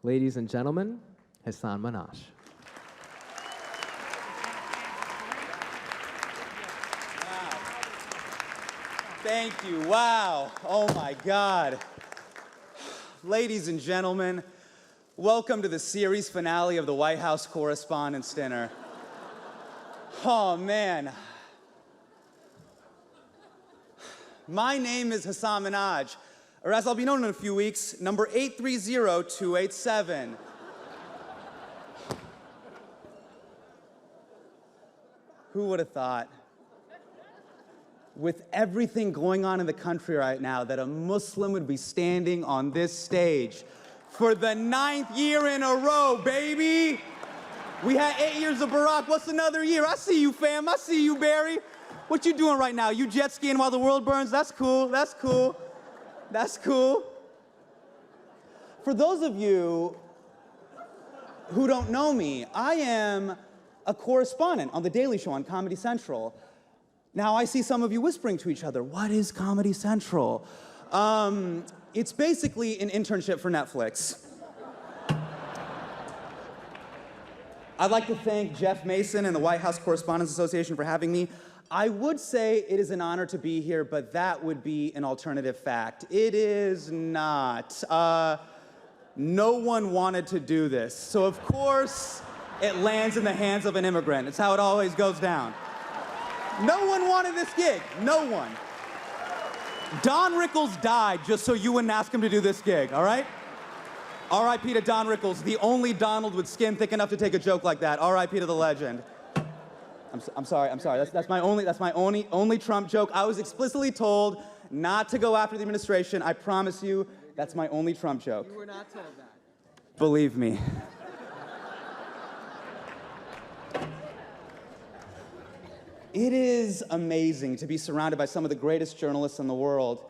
Ladies and gentlemen, Hasan Minhaj. Thank you. Wow. Oh my God. Ladies and gentlemen, welcome to the series finale of the White House Correspondents' Dinner. Oh man. My name is Hasan Minhaj, or as I'll be known in a few weeks, number 830287. Who would have thought? With everything going on in the country right now, that a Muslim would be standing on this stage for the 9th year in a row, baby. We had 8 years of Barack. What's another year? I see you, fam. I see you, Barry. What you doing right now? You jet skiing while the world burns? That's cool. That's cool. That's cool. For those of you who don't know me, I am a correspondent on The Daily Show on Comedy Central. Now, I see some of you whispering to each other, what is Comedy Central? It's basically an internship for Netflix. I'd like to thank Jeff Mason and the White House Correspondents Association for having me. I would say it is an honor to be here, but that would be an alternative fact. It is not. No one wanted to do this. So of course, it lands in the hands of an immigrant. It's how it always goes down. No one wanted this gig. No one. Don Rickles died just so you wouldn't ask him to do this gig, all right? R.I.P. to Don Rickles, the only Donald with skin thick enough to take a joke like that. R.I.P. to the legend. I'm sorry. That's my only Trump joke. I was explicitly told not to go after the administration. I promise you, that's my only Trump joke. You were not told that. Believe me. It is amazing to be surrounded by some of the greatest journalists in the world.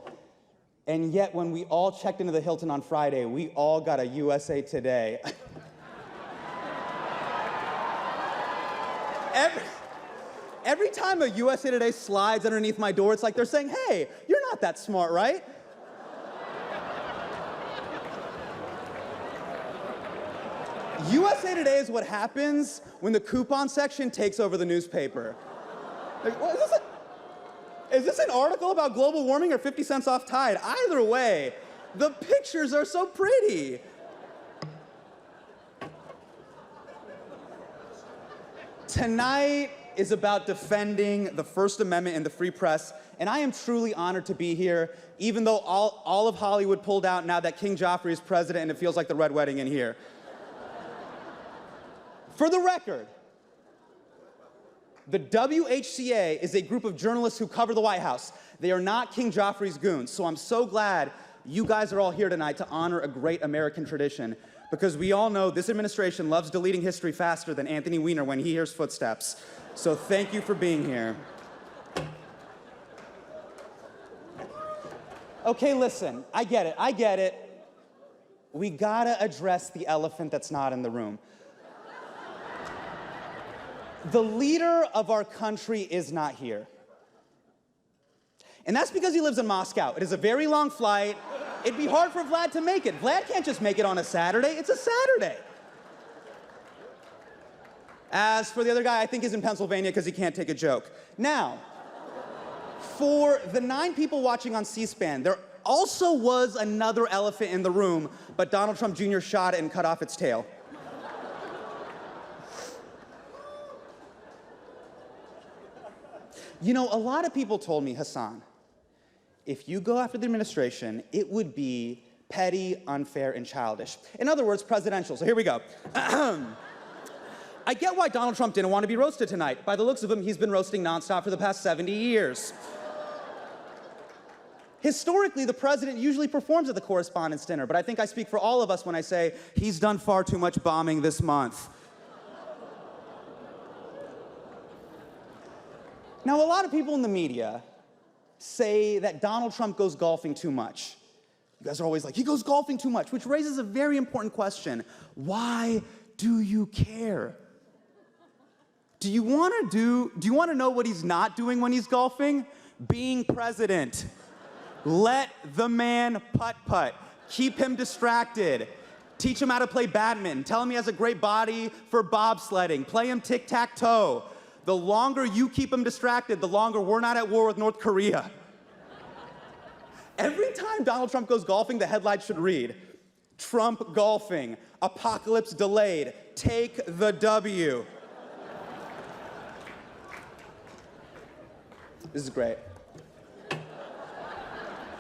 And yet, when we all checked into the Hilton on Friday, we all got a USA Today. Every time a USA Today slides underneath my door, it's like they're saying, hey, you're not that smart, right? USA Today is what happens when the coupon section takes over the newspaper. Like, what, is this an article about global warming or 50 cents off Tide? Either way, the pictures are so pretty. Tonight is about defending the First Amendment and the free press, and I am truly honored to be here, even though all of Hollywood pulled out now that King Joffrey is president and it feels like the Red Wedding in here. For the record, the WHCA is a group of journalists who cover the White House. They are not King Joffrey's goons, so I'm so glad you guys are all here tonight to honor a great American tradition, because we all know this administration loves deleting history faster than Anthony Weiner when he hears footsteps. So thank you for being here. Okay, listen, I get it. We gotta address the elephant that's not in the room. The leader of our country is not here. And that's because he lives in Moscow. It is a very long flight. It'd be hard for Vlad to make it. Vlad can't just make it on a Saturday. It's a Saturday. As for the other guy, I think he's in Pennsylvania because he can't take a joke. Now, for the 9 people watching on C-SPAN, there also was another elephant in the room, but Donald Trump Jr. shot it and cut off its tail. You know, a lot of people told me, Hasan, if you go after the administration, it would be petty, unfair, and childish. In other words, presidential. So here we go. I get why Donald Trump didn't want to be roasted tonight. By the looks of him, he's been roasting nonstop for the past 70 years. Historically, the president usually performs at the Correspondents' Dinner, but I think I speak for all of us when I say he's done far too much bombing this month. Now, a lot of people in the media say that Donald Trump goes golfing too much. You guys are always like, he goes golfing too much, which raises a very important question. Why do you care? Do you want to know what he's not doing when he's golfing? Being president. Let the man putt-putt. Keep him distracted. Teach him how to play badminton. Tell him he has a great body for bobsledding. Play him tic-tac-toe. The longer you keep him distracted, the longer we're not at war with North Korea. Every time Donald Trump goes golfing, the headline should read, Trump golfing, apocalypse delayed, take the W. This is great.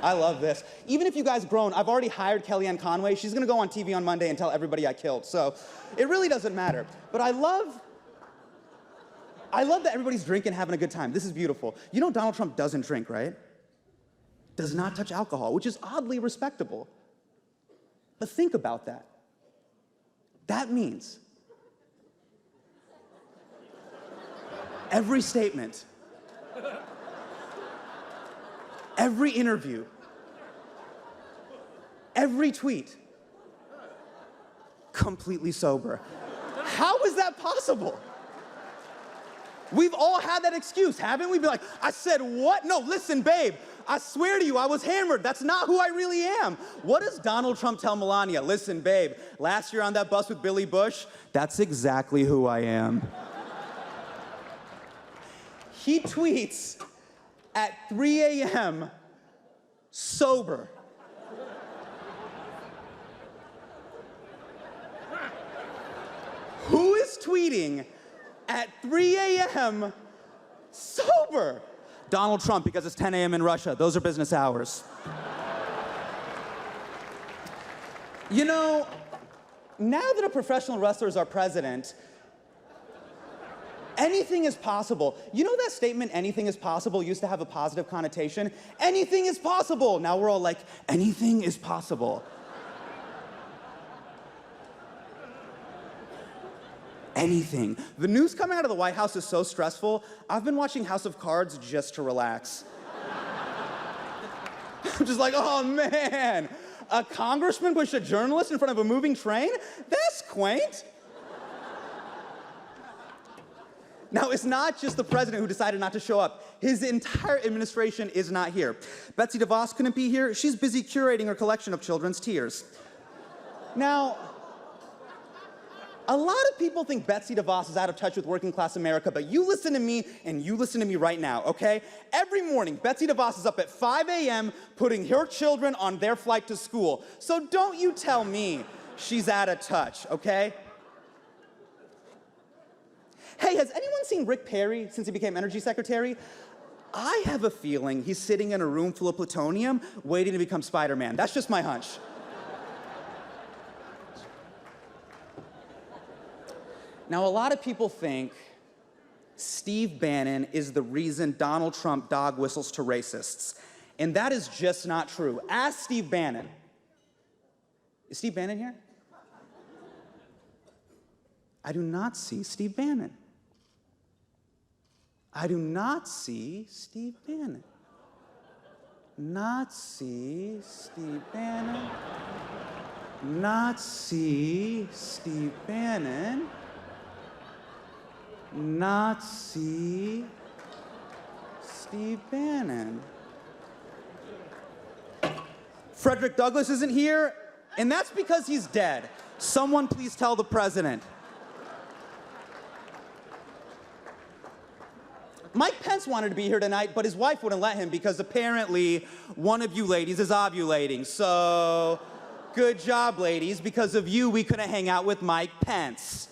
I love this. Even if you guys grown, I've already hired Kellyanne Conway. She's gonna go on TV on Monday and tell everybody I killed. So it really doesn't matter. But I love that everybody's drinking, having a good time. This is beautiful. You know Donald Trump doesn't drink, right? Does not touch alcohol, which is oddly respectable. But think about that. That means every statement, every interview, every tweet, completely sober. How is that possible? We've all had that excuse, haven't we? Be like, I said what? No, listen, babe, I swear to you, I was hammered. That's not who I really am. What does Donald Trump tell Melania? Listen, babe, last year on that bus with Billy Bush, that's exactly who I am. He tweets at 3 a.m. sober. Who is tweeting at 3 a.m. sober? Donald Trump, because it's 10 a.m. in Russia. Those are business hours. You know, now that a professional wrestler is our president, anything is possible. You know that statement, anything is possible, used to have a positive connotation? Anything is possible. Now we're all like, anything is possible. Anything. The news coming out of the White House is so stressful, I've been watching House of Cards just to relax. I'm just like, oh man, a congressman pushed a journalist in front of a moving train? That's quaint. Now, it's not just the president who decided not to show up. His entire administration is not here. Betsy DeVos couldn't be here. She's busy curating her collection of children's tears. Now, a lot of people think Betsy DeVos is out of touch with working class America, but you listen to me and you listen to me right now, okay? Every morning, Betsy DeVos is up at 5 a.m. putting her children on their flight to school. So don't you tell me she's out of touch, okay? Hey, has anyone seen Rick Perry since he became energy secretary? I have a feeling he's sitting in a room full of plutonium waiting to become Spider-Man. That's just my hunch. Now, a lot of people think Steve Bannon is the reason Donald Trump dog whistles to racists. And that is just not true. Ask Steve Bannon. Is Steve Bannon here? I do not see Steve Bannon. I do not see Steve Bannon. Not see Steve Bannon. Not see Steve Bannon. Not see Steve Bannon. Frederick Douglass isn't here, and that's because he's dead. Someone please tell the president. Mike Pence wanted to be here tonight, but his wife wouldn't let him because apparently one of you ladies is ovulating. So, good job, ladies. Because of you, we couldn't hang out with Mike Pence.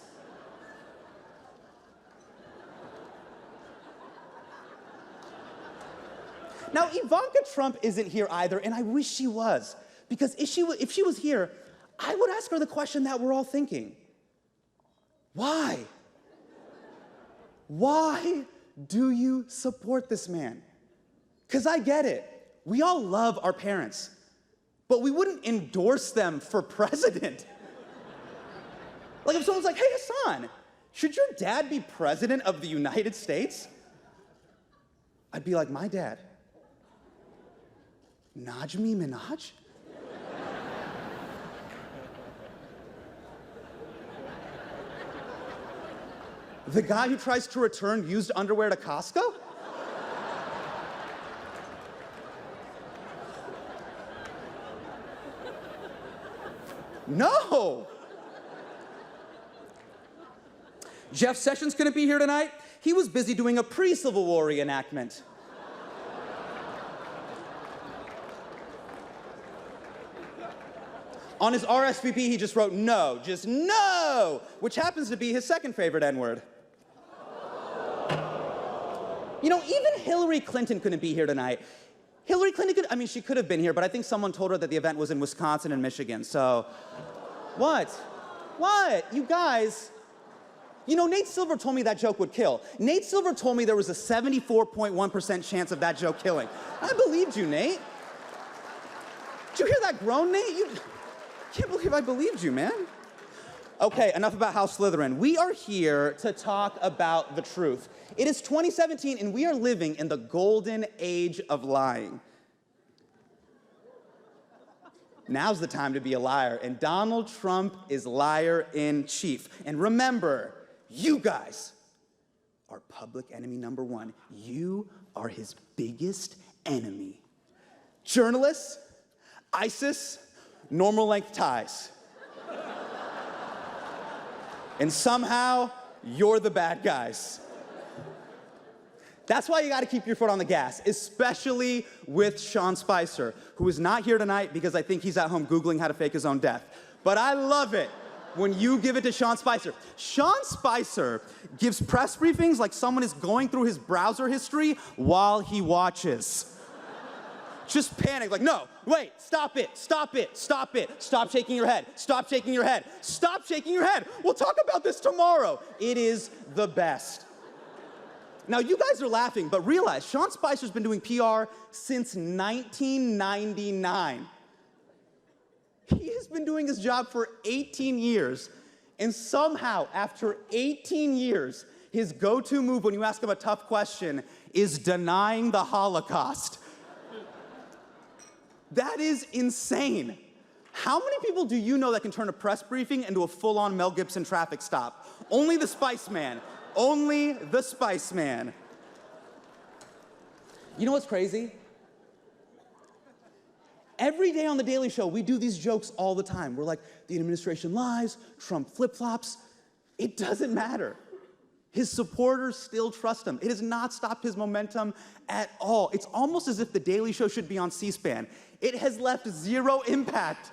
Now, Ivanka Trump isn't here either, and I wish she was. Because if she was here, I would ask her the question that we're all thinking. Why? Why do you support this man? Because I get it. We all love our parents, but we wouldn't endorse them for president. Like if someone's like, hey, Hasan, should your dad be president of the United States? I'd be like, my dad? Najmi Minhaj? The guy who tries to return used underwear to Costco? No, No! Jeff Sessions couldn't be here tonight. He was busy doing a pre-Civil War reenactment. On his RSVP, he just wrote no, just no, which happens to be his second favorite N-word. You know, even Hillary Clinton couldn't be here tonight. Hillary Clinton she could have been here, but I think someone told her that the event was in Wisconsin and Michigan, so. What? What? You guys. You know, Nate Silver told me that joke would kill. Nate Silver told me there was a 74.1% chance of that joke killing. I believed you, Nate. Did you hear that groan, Nate? You can't believe I believed you, man. Okay, enough about House Slytherin. We are here to talk about the truth. It is 2017, and we are living in the golden age of lying. Now's the time to be a liar, and Donald Trump is liar in chief. And remember, you guys are public enemy number one. You are his biggest enemy. Journalists, ISIS, normal length ties. And somehow, you're the bad guys. That's why you gotta keep your foot on the gas, especially with Sean Spicer, who is not here tonight because I think he's at home Googling how to fake his own death. But I love it when you give it to Sean Spicer. Sean Spicer gives press briefings like someone is going through his browser history while he watches. Just panic, like, no, wait, stop it, stop it, stop it, stop shaking your head, stop shaking your head, stop shaking your head. We'll talk about this tomorrow. It is the best. Now, you guys are laughing, but realize Sean Spicer's been doing PR since 1999. He has been doing his job for 18 years, and somehow, after 18 years, his go-to move when you ask him a tough question is denying the Holocaust. That is insane. How many people do you know that can turn a press briefing into a full-on Mel Gibson traffic stop? Only the Spice Man. Only the Spice Man. You know what's crazy? Every day on The Daily Show, we do these jokes all the time. We're like, the administration lies, Trump flip-flops. It doesn't matter. His supporters still trust him. It has not stopped his momentum at all. It's almost as if The Daily Show should be on C-SPAN. It has left zero impact.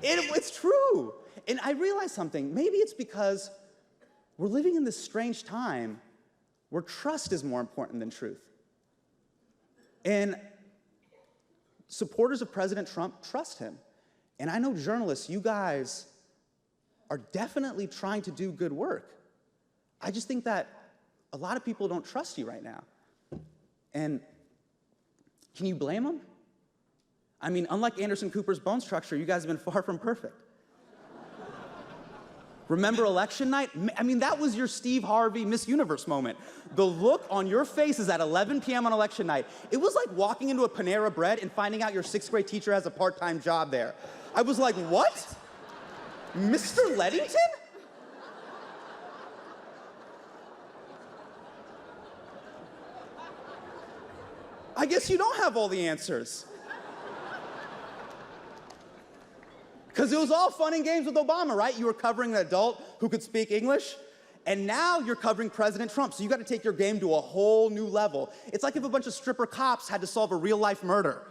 It's true. And I realized something. Maybe it's because we're living in this strange time where trust is more important than truth. And supporters of President Trump trust him. And I know journalists, you guys are definitely trying to do good work. I just think that a lot of people don't trust you right now. And can you blame them? I mean, unlike Anderson Cooper's bone structure, you guys have been far from perfect. Remember election night? I mean, that was your Steve Harvey Miss Universe moment. The look on your faces at 11 p.m. on election night, it was like walking into a Panera Bread and finding out your 6th grade teacher has a part-time job there. I was like, what? Mr. Leddington? I guess you don't have all the answers. Because it was all fun and games with Obama, right? You were covering an adult who could speak English, and now you're covering President Trump, so you got to take your game to a whole new level. It's like if a bunch of stripper cops had to solve a real-life murder.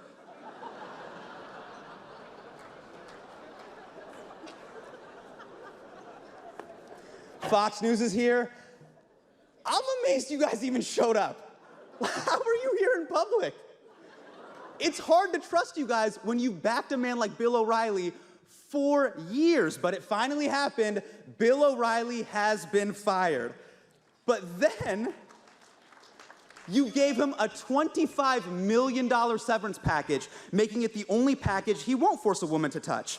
Fox News is here. I'm amazed you guys even showed up. How are you here in public? It's hard to trust you guys when you backed a man like Bill O'Reilly for years, but it finally happened. Bill O'Reilly has been fired. But then, you gave him a $25 million severance package, making it the only package he won't force a woman to touch.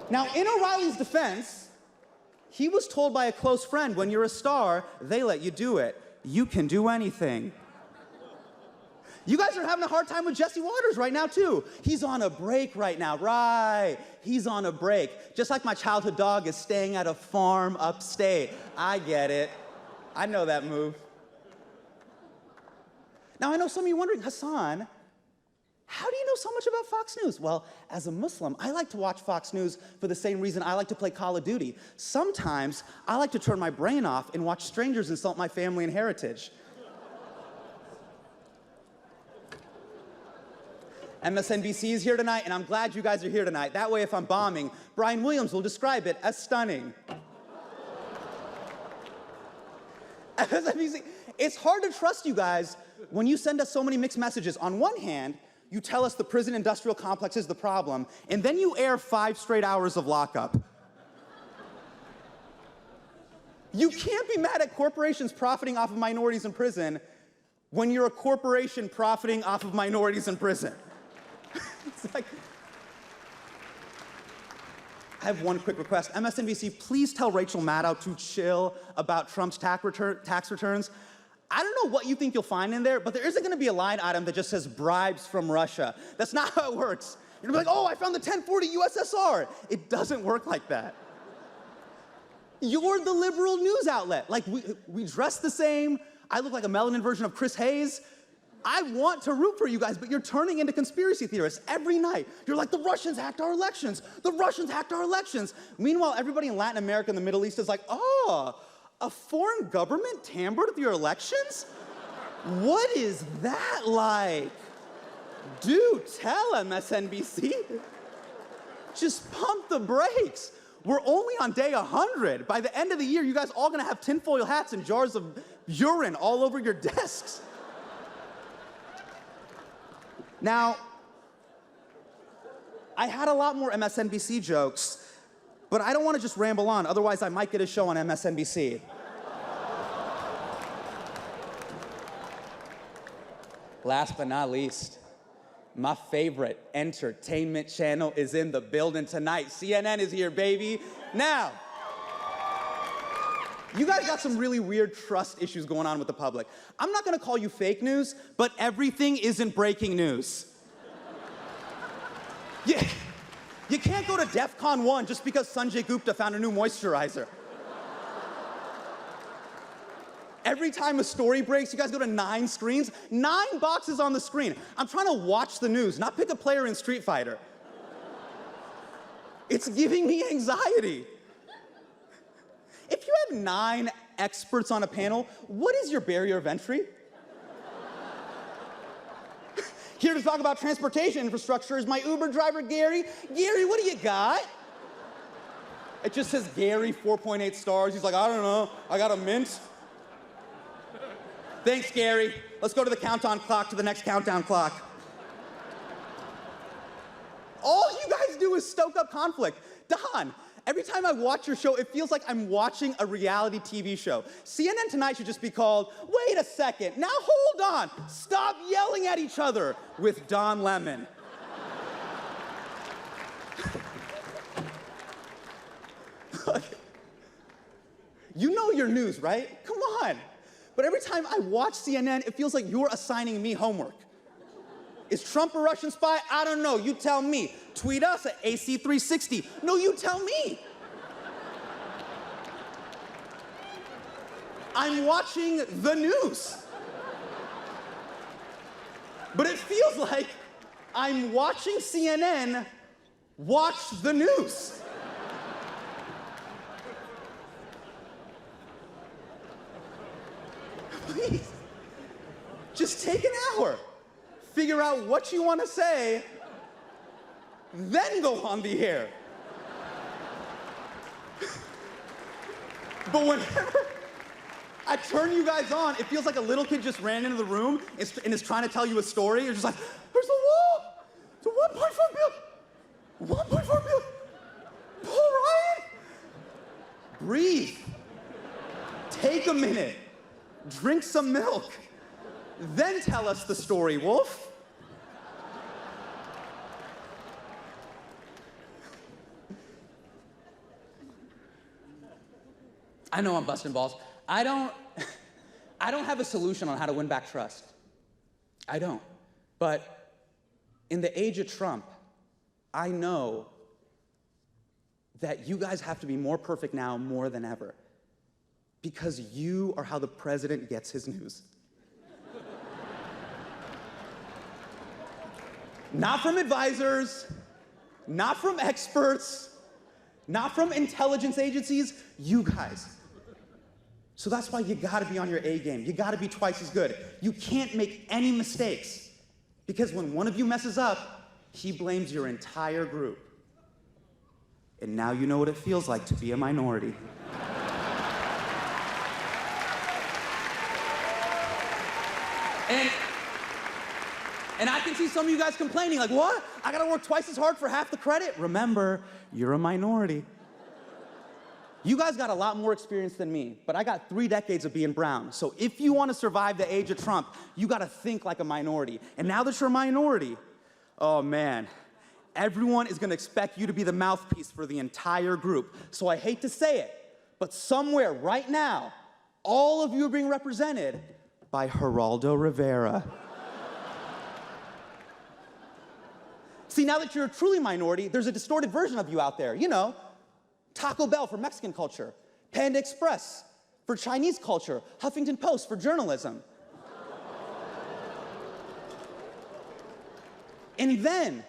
Now, in O'Reilly's defense, he was told by a close friend, when you're a star, they let you do it. You can do anything. You guys are having a hard time with Jesse Waters right now, too. He's on a break right now, right? He's on a break. Just like my childhood dog is staying at a farm upstate. I get it. I know that move. Now, I know some of you are wondering, Hasan, know so much about Fox News? Well, as a Muslim, I like to watch Fox News for the same reason I like to play Call of Duty. Sometimes I like to turn my brain off and watch strangers insult my family and heritage. MSNBC is here tonight, and I'm glad you guys are here tonight. That way, if I'm bombing, Brian Williams will describe it as stunning. MSNBC, it's hard to trust you guys when you send us so many mixed messages. On one hand, you tell us the prison industrial complex is the problem, and then you air 5 straight hours of lockup. You can't be mad at corporations profiting off of minorities in prison when you're a corporation profiting off of minorities in prison. It's like, I have one quick request. MSNBC, please tell Rachel Maddow to chill about Trump's tax returns. I don't know what you think you'll find in there, but there isn't gonna be a line item that just says bribes from Russia. That's not how it works. You're gonna be like, oh, I found the 1040 USSR. It doesn't work like that. You're the liberal news outlet. Like, we dress the same. I look like a melanin version of Chris Hayes. I want to root for you guys, but you're turning into conspiracy theorists every night. You're like, the Russians hacked our elections. The Russians hacked our elections. Meanwhile, everybody in Latin America and the Middle East is like, oh, a foreign government tampered with your elections? What is that like? Do tell, MSNBC. Just pump the brakes. We're only on day 100. By the end of the year, you guys all gonna have tinfoil hats and jars of urine all over your desks. Now, I had a lot more MSNBC jokes, but I don't want to just ramble on, otherwise I might get a show on MSNBC. Last but not least, my favorite entertainment channel is in the building tonight. CNN is here, baby. Now, you guys got some really weird trust issues going on with the public. I'm not gonna call you fake news, but everything isn't breaking news. Yeah, you can't go to DEF CON 1 just because Sanjay Gupta found a new moisturizer. Every time a story breaks, you guys go to 9 screens, 9 boxes on the screen. I'm trying to watch the news, not pick a player in Street Fighter. It's giving me anxiety. If you have 9 experts on a panel, what is your barrier of entry? Here to talk about transportation infrastructure is my Uber driver, Gary. Gary, what do you got? It just says Gary, 4.8 stars. He's like, I don't know, I got a mint. Thanks, Gary. Let's go to the countdown clock to the next countdown clock. All you guys do is stoke up conflict. Don, every time I watch your show, it feels like I'm watching a reality TV show. CNN Tonight should just be called, wait a second, now hold on, stop yelling at each other with Don Lemon. You know your news, right? Come on. But every time I watch CNN, it feels like you're assigning me homework. Is Trump a Russian spy? I don't know, you tell me. Tweet us at AC360. No, you tell me. I'm watching the news. But it feels like I'm watching CNN watch the news. Please, just take an hour. Figure out what you want to say, then go on the air. But whenever I turn you guys on, it feels like a little kid just ran into the room and is trying to tell you a story. You're just like, there's a wall. It's a 1.4 billion. 1.4 billion. Paul Ryan. Breathe. Take a minute. Drink some milk. Then tell us the story, Wolf. I know I'm busting balls. I don't have a solution on how to win back trust. I don't. But in the age of Trump, I know that you guys have to be more perfect now more than ever. Because you are how the president gets his news. Not from advisors, not from experts, not from intelligence agencies, you guys. So that's why you gotta be on your A game. You gotta be twice as good. You can't make any mistakes, because when one of you messes up, he blames your entire group. And now you know what it feels like to be a minority. And I can see some of you guys complaining, like, what? I gotta work twice as hard for half the credit? Remember, you're a minority. You guys got a lot more experience than me, but I got 3 decades of being brown. So if you wanna survive the age of Trump, you gotta think like a minority. And now that you're a minority, oh man, everyone is gonna expect you to be the mouthpiece for the entire group. So I hate to say it, but somewhere right now, all of you are being represented by Geraldo Rivera. See, now that you're a truly minority, there's a distorted version of you out there. You know, Taco Bell for Mexican culture, Panda Express for Chinese culture, Huffington Post for journalism. And then,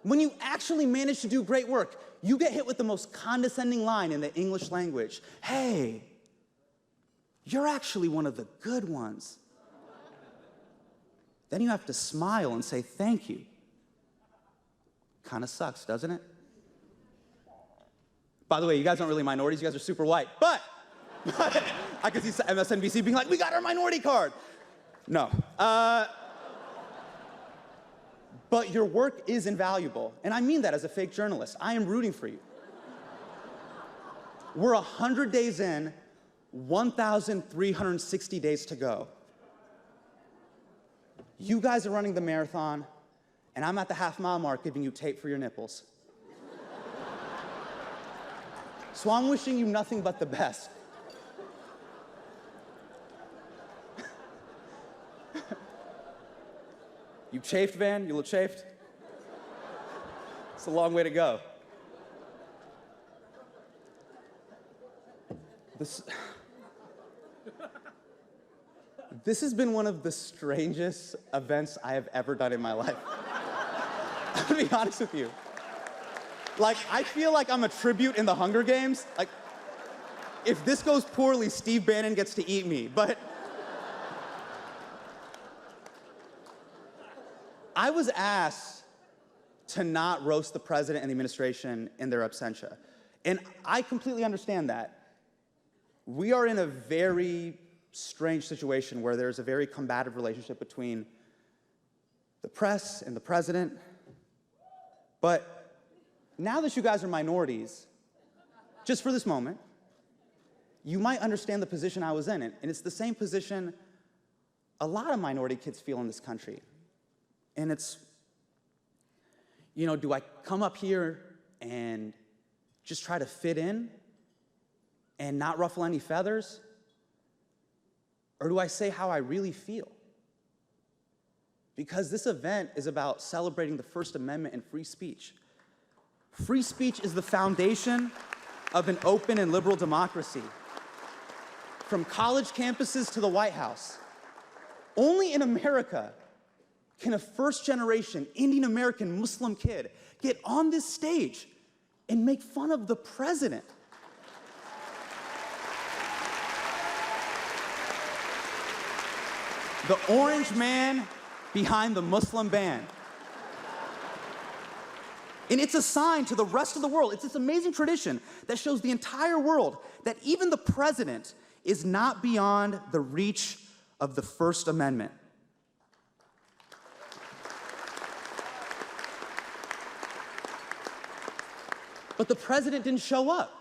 when you actually manage to do great work, you get hit with the most condescending line in the English language. Hey, you're actually one of the good ones. Then you have to smile and say thank you. Kind of sucks, doesn't it? By the way, you guys aren't really minorities, you guys are super white. But I can see MSNBC being like, we got our minority card. No. But your work is invaluable, and I mean that as a fake journalist. I am rooting for you. We're 100 days in, 1,360 days to go. You guys are running the marathon, and I'm at the half-mile mark giving you tape for your nipples. So I'm wishing you nothing but the best. You chafed, Van? You look chafed? It's a long way to go. This has been one of the strangest events I have ever done in my life. I'm gonna be honest with you. Like, I feel like I'm a tribute in the Hunger Games. Like, if this goes poorly, Steve Bannon gets to eat me, but I was asked to not roast the president and the administration in their absentia. And I completely understand that. We are in a very strange situation where there's a very combative relationship between the press and the president. But now that you guys are minorities, just for this moment, you might understand the position I was in. And it's the same position a lot of minority kids feel in this country. And it's, you know, do I come up here and just try to fit in and not ruffle any feathers? Or do I say how I really feel? Because this event is about celebrating the First Amendment and free speech. Free speech is the foundation of an open and liberal democracy. From college campuses to the White House. Only in America can a first-generation Indian American Muslim kid get on this stage and make fun of the president. The orange man behind the Muslim band. And it's a sign to the rest of the world. It's this amazing tradition that shows the entire world that even the president is not beyond the reach of the First Amendment. But the president didn't show up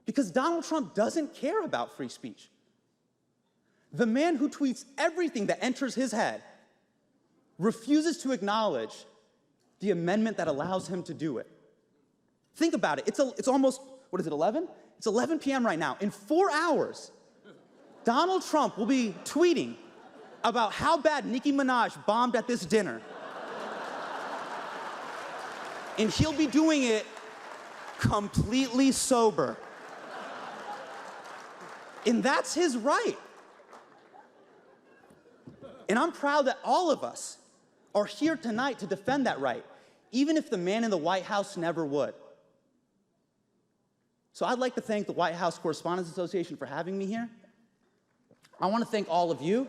because Donald Trump doesn't care about free speech. The man who tweets everything that enters his head refuses to acknowledge the amendment that allows him to do it. Think about it. It's almost, what is it, 11? It's 11 p.m. right now. In 4 hours, Donald Trump will be tweeting about how bad Nicki Minaj bombed at this dinner. And he'll be doing it completely sober. And that's his right. And I'm proud that all of us are here tonight to defend that right, even if the man in the White House never would. So I'd like to thank the White House Correspondents Association for having me here. I want to thank all of you.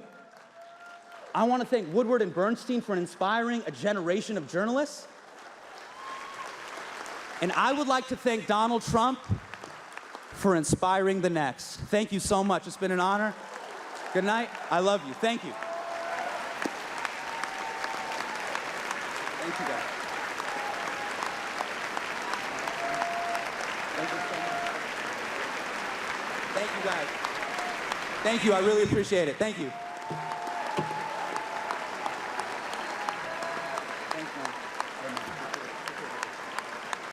I want to thank Woodward and Bernstein for inspiring a generation of journalists. And I would like to thank Donald Trump for inspiring the next. Thank you so much. It's been an honor. Good night. I love you. Thank you. Thank you, guys. Thank you so much. Thank you, guys. Thank you. I really appreciate it. Thank you.